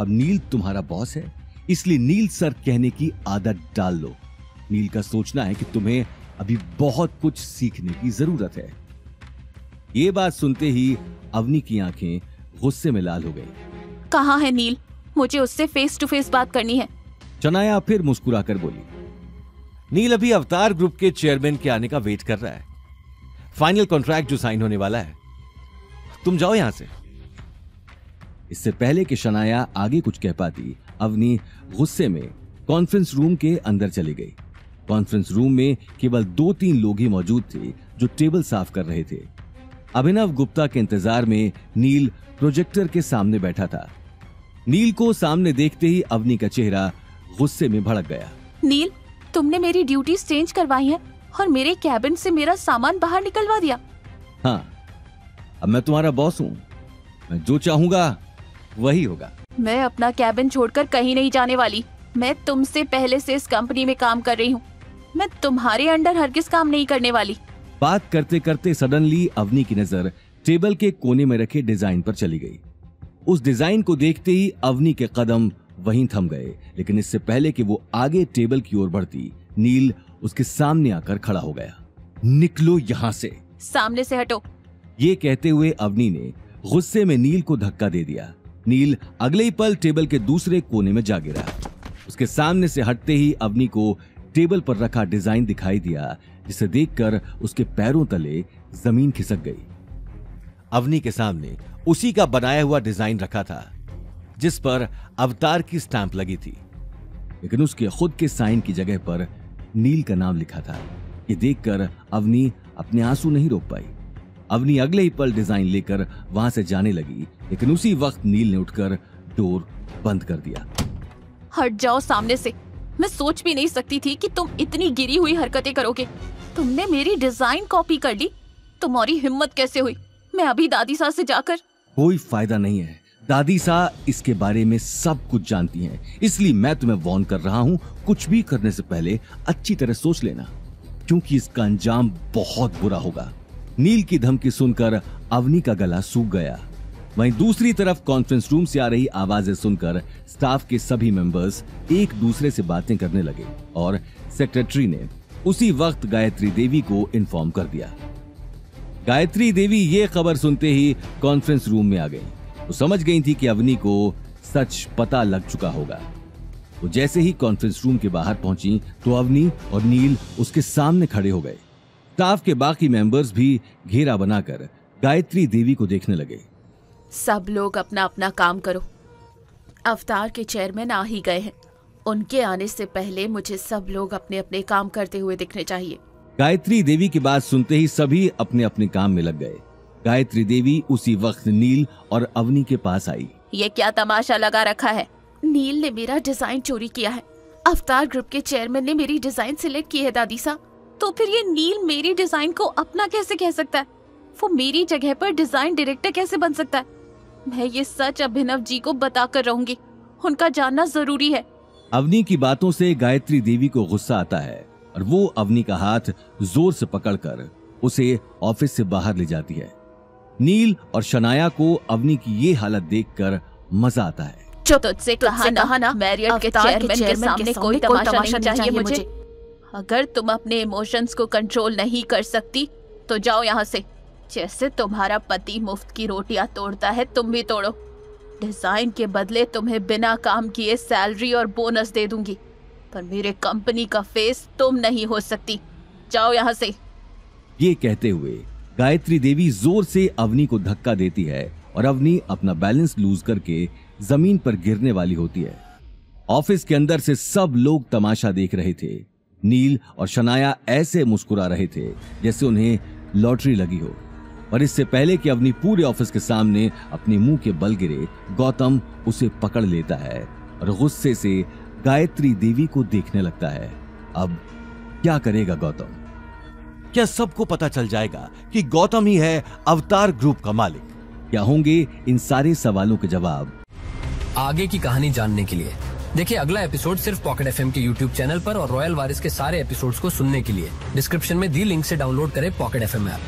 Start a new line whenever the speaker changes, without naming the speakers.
अब नील तुम्हारा बॉस है, इसलिए नील सर कहने की आदत डाल लो। नील का सोचना है कि तुम्हें अभी बहुत कुछ सीखने की जरूरत है। ये बात सुनते ही अवनी की आंखें गुस्से में लाल हो गई।
कहाँ है नील? मुझे उससे फेस टू फेस बात करनी है।
शनाया फिर मुस्कुराकर बोली,
नील अभी अवतार ग्रुप के चेयरमैन के आने का वेट कर रहा है। फाइनल कॉन्ट्रैक्ट जो साइन होने वाला है, तुम जाओ यहां से।
इससे पहले कि शनाया आगे कुछ कह पाती, अवनी गुस्से में कॉन्फ्रेंस रूम के अंदर चली गई। कॉन्फ्रेंस रूम में केवल 2-3 लोग ही मौजूद थे जो टेबल साफ कर रहे थे। अभिनव गुप्ता के इंतजार में नील प्रोजेक्टर के सामने बैठा था। नील को सामने देखते ही अवनी का चेहरा गुस्से में भड़क गया।
नील, तुमने मेरी ड्यूटीज चेंज करवाई हैं और मेरे कैबिन से मेरा सामान बाहर निकलवा दिया।
हाँ, अब मैं तुम्हारा बॉस हूँ, मैं जो चाहूंगा वही होगा।
मैं अपना कैबिन छोड़कर कहीं नहीं जाने वाली। मैं तुमसे पहले से इस कंपनी में काम कर रही हूँ। मैं तुम्हारे अंडर हरगिज काम नहीं करने वाली।
बात करते करते सडनली अवनी की नजर टेबल के कोने में रखे डिजाइन पर चली गई। उस डिजाइन को देखते ही अवनी के कदम वहीं थम गए, लेकिन इससे पहले कि वो आगे टेबल की ओर बढ़ती, नील उसके सामने आकर खड़ा हो गया। निकलो यहां से।
सामने से हटो।
ये कहते हुए अवनी ने गुस्से में नील को धक्का दे दिया। नील अगले ही पल टेबल के दूसरे कोने में जा गिरा। उसके सामने से हटते ही अवनी को टेबल पर रखा डिजाइन दिखाई दिया, जिसे देखकर उसके पैरों तले जमीन खिसक गई।
अवनी के सामने उसी का बनाया हुआ डिजाइन रखा था जिस पर अवतार की स्टैंप लगी थी,
लेकिन उसके खुद के साइन की जगह पर नील का नाम लिखा था। ये देखकर अवनी अपने आंसू नहीं रोक पाई। अवनी अगले ही पल डिजाइन लेकर वहां से जाने लगी, लेकिन उसी वक्त नील ने उठकर डोर बंद कर दिया।
हट जाओ सामने से। मैं सोच भी नहीं सकती थी कि तुम इतनी गिरी हुई हरकतें करोगे। तुमने मेरी डिजाइन कॉपी कर ली। तुम्हारी हिम्मत कैसे हुई? मैं अभी दादी सा से जाकर।
कोई फायदा नहीं है, दादी सा इसके बारे में सब कुछ जानती हैं, इसलिए मैं तुम्हें वार्न कर रहा हूँ। कुछ भी करने से पहले अच्छी तरह सोच लेना, क्योंकि इसका अंजाम बहुत बुरा होगा। नील की धमकी सुनकर अवनी का गला सूख गया। वहीं दूसरी तरफ कॉन्फ्रेंस रूम से आ रही आवाजें सुनकर स्टाफ के सभी मेंबर्स एक दूसरे से बातें करने लगे और सेक्रेटरी ने उसी वक्त गायत्री देवी को इन्फॉर्म कर दिया। गायत्री देवी ये खबर सुनते ही कॉन्फ्रेंस रूम में आ गई। वो समझ गई थी कि अवनी को सच पता लग चुका होगा। वो जैसे ही कॉन्फ्रेंस रूम के बाहर पहुंची तो अवनी और नील उसके सामने खड़े हो गए। स्टाफ के बाकी मेंबर्स भी घेरा बनाकर गायत्री देवी को देखने लगे।
सब लोग अपना अपना काम करो। अवतार के चेयरमैन आ ही गए हैं। उनके आने से पहले मुझे सब लोग अपने अपने काम करते हुए दिखने चाहिए।
गायत्री देवी की बात सुनते ही सभी अपने अपने काम में लग गए। गायत्री देवी उसी वक्त नील और अवनी के पास आई।
ये क्या तमाशा लगा रखा है? नील ने मेरा डिजाइन चोरी किया है। अवतार ग्रुप के चेयरमैन ने मेरी डिजाइन सिलेक्ट की है दादी सा। तो फिर ये नील मेरी डिजाइन को अपना कैसे कह सकता है? वो मेरी जगह पर डिजाइन डायरेक्टर कैसे बन सकता है? मैं ये सच अभिनव जी को बताकर रहूंगी। उनका जानना जरूरी है।
अवनी की बातों से गायत्री देवी को गुस्सा आता है और वो अवनी का हाथ जोर से पकड़कर उसे ऑफिस से बाहर ले जाती है। नील और शनाया को अवनी की ये हालत देखकर मजा आता है।
तुझसे कहा ना मैरियट के चेयरमैन के सामने कोई तमाशा नहीं चाहिए मुझे। अगर तुम अपने इमोशंस को कंट्रोल नहीं कर सकती तो जाओ यहाँ से। जैसे तुम्हारा पति मुफ्त की रोटियां तोड़ता है, तुम भी तोड़ो। डिजाइन के बदले तुम्हें बिना काम किए सैलरी और बोनस दे दूंगी, पर मेरे कंपनी का फेस तुम नहीं हो सकती। जाओ यहाँ से।
ये कहते हुए गायत्री देवी जोर से अवनी को धक्का देती है और अवनी अपना बैलेंस लूज करके जमीन पर गिरने वाली होती है। ऑफिस के अंदर से सब लोग तमाशा देख रहे थे। नील और शनाया ऐसे मुस्कुरा रहे थे जैसे उन्हें लॉटरी लगी हो। और इससे पहले कि अवनी पूरे ऑफिस के सामने अपने मुंह के बल गिरे, गौतम उसे पकड़ लेता है और गुस्से से गायत्री देवी को देखने लगता है। अब क्या करेगा गौतम?
क्या सबको पता चल जाएगा कि गौतम ही है अवतार ग्रुप का मालिक?
क्या होंगे इन सारे सवालों के जवाब?
आगे की कहानी जानने के लिए देखिए अगला एपिसोड सिर्फ पॉकेट एफएम के यूट्यूब चैनल पर और रॉयल वारिस के सारे एपिसोड्स को सुनने के लिए डिस्क्रिप्शन में दी लिंक से डाउनलोड करें पॉकेट एफएम ऐप।